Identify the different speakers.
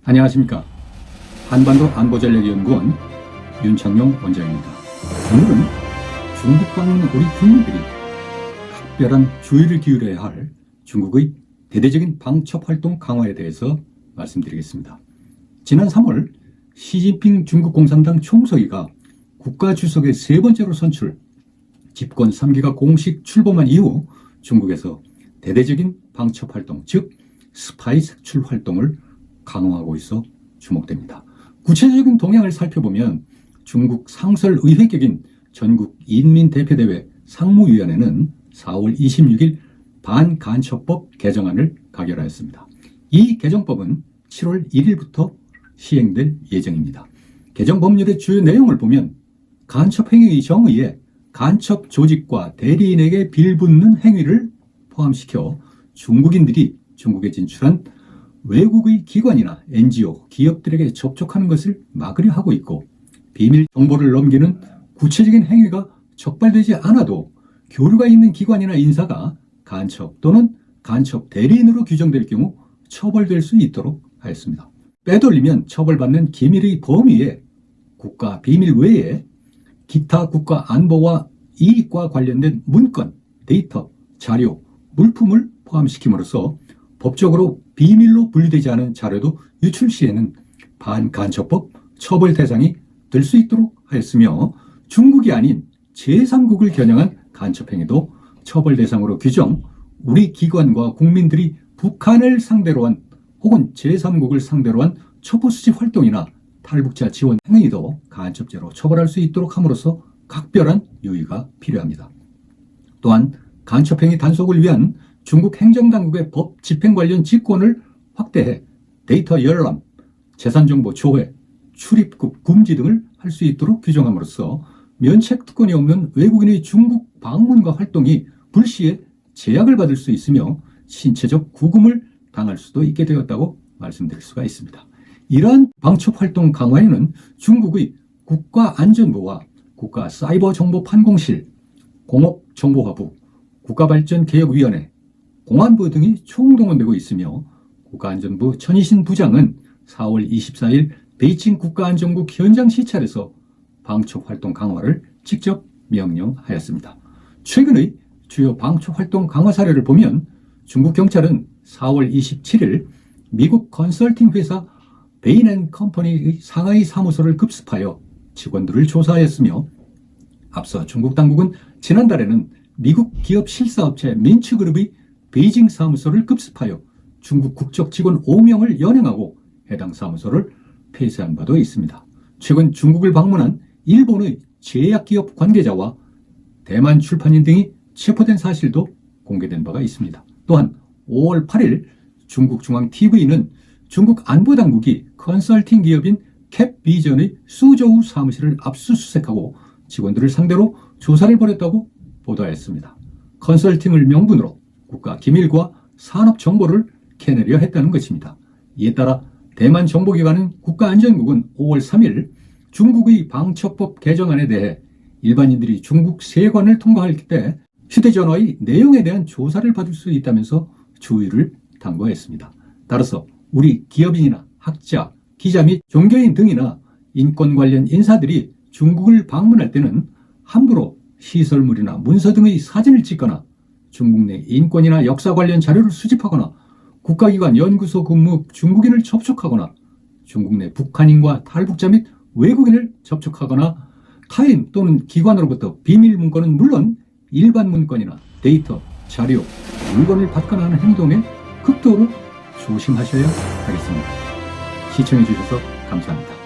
Speaker 1: 안녕하십니까. 한반도 안보전략연구원 윤창용 원장입니다. 오늘은 중국 방문 우리 국민들이 각별한 주의를 기울여야 할 중국의 대대적인 방첩 활동 강화에 대해서 말씀드리겠습니다. 지난 3월 시진핑 중국 공산당 총서기가 국가주석의 세 번째로 선출, 집권 3기가 공식 출범한 이후 중국에서 대대적인 방첩 활동, 즉 스파이 색출 활동을 강화하고 있어 주목됩니다. 구체적인 동향을 살펴보면 중국 상설의회격인 전국인민대표대회 상무위원회는 4월 26일 반간첩법 개정안을 가결하였습니다. 이 개정법은 7월 1일부터 시행될 예정입니다. 개정 법률의 주요 내용을 보면 간첩행위의 정의에 간첩 조직과 대리인에게 빌붙는 행위를 포함시켜 중국인들이 중국에 진출한 외국의 기관이나 NGO, 기업들에게 접촉하는 것을 막으려 하고 있고, 비밀 정보를 넘기는 구체적인 행위가 적발되지 않아도 교류가 있는 기관이나 인사가 간첩 또는 간첩 대리인으로 규정될 경우 처벌될 수 있도록 하였습니다. 빼돌리면 처벌받는 기밀의 범위에 국가 비밀 외에 기타 국가 안보와 이익과 관련된 문건, 데이터, 자료, 물품을 포함시킴으로써 법적으로 비밀로 분류되지 않은 자료도 유출 시에는 반간첩법 처벌 대상이 될 수 있도록 하였으며, 중국이 아닌 제3국을 겨냥한 간첩행위도 처벌 대상으로 규정, 우리 기관과 국민들이 북한을 상대로 한 혹은 제3국을 상대로 한 첩보수집 활동이나 탈북자 지원 행위도 간첩죄로 처벌할 수 있도록 함으로써 각별한 유의가 필요합니다. 또한 간첩행위 단속을 위한 중국 행정당국의 법 집행 관련 직권을 확대해 데이터 열람, 재산정보 조회, 출입국 금지 등을 할 수 있도록 규정함으로써 면책 특권이 없는 외국인의 중국 방문과 활동이 불시에 제약을 받을 수 있으며 신체적 구금을 당할 수도 있게 되었다고 말씀드릴 수가 있습니다. 이러한 방첩 활동 강화에는 중국의 국가안전부와 국가사이버정보판공실, 공업정보화부, 국가발전개혁위원회, 공안부 등이 총동원되고 있으며, 국가안전부 천이신 부장은 4월 24일 베이징 국가안전국 현장 시찰에서 방첩 활동 강화를 직접 명령하였습니다. 최근의 주요 방첩 활동 강화 사례를 보면 중국 경찰은 4월 27일 미국 컨설팅 회사 베인앤컴퍼니의 상하이 사무소를 급습하여 직원들을 조사하였으며, 앞서 중국 당국은 지난달에는 미국 기업 실사업체 민츠그룹의 베이징 사무소를 급습하여 중국 국적 직원 5명을 연행하고 해당 사무소를 폐쇄한 바도 있습니다. 최근 중국을 방문한 일본의 제약기업 관계자와 대만 출판인 등이 체포된 사실도 공개된 바가 있습니다. 또한 5월 8일 중국중앙TV는 중국 안보당국이 컨설팅 기업인 캡비전의 수저우 사무실을 압수수색하고 직원들을 상대로 조사를 벌였다고 보도하였습니다. 컨설팅을 명분으로 국가 기밀과 산업 정보를 캐내려 했다는 것입니다. 이에 따라 대만 정보기관은 국가안전국은 5월 3일 중국의 방첩법 개정안에 대해 일반인들이 중국 세관을 통과할 때 휴대전화의 내용에 대한 조사를 받을 수 있다면서 주의를 당부했습니다. 따라서 우리 기업인이나 학자, 기자 및 종교인 등이나 인권 관련 인사들이 중국을 방문할 때는 함부로 시설물이나 문서 등의 사진을 찍거나 중국 내 인권이나 역사 관련 자료를 수집하거나 국가기관 연구소 근무 중국인을 접촉하거나 중국 내 북한인과 탈북자 및 외국인을 접촉하거나 타인 또는 기관으로부터 비밀 문건은 물론 일반 문건이나 데이터, 자료, 물건을 받거나 하는 행동에 극도로 조심하셔야 하겠습니다. 시청해 주셔서 감사합니다.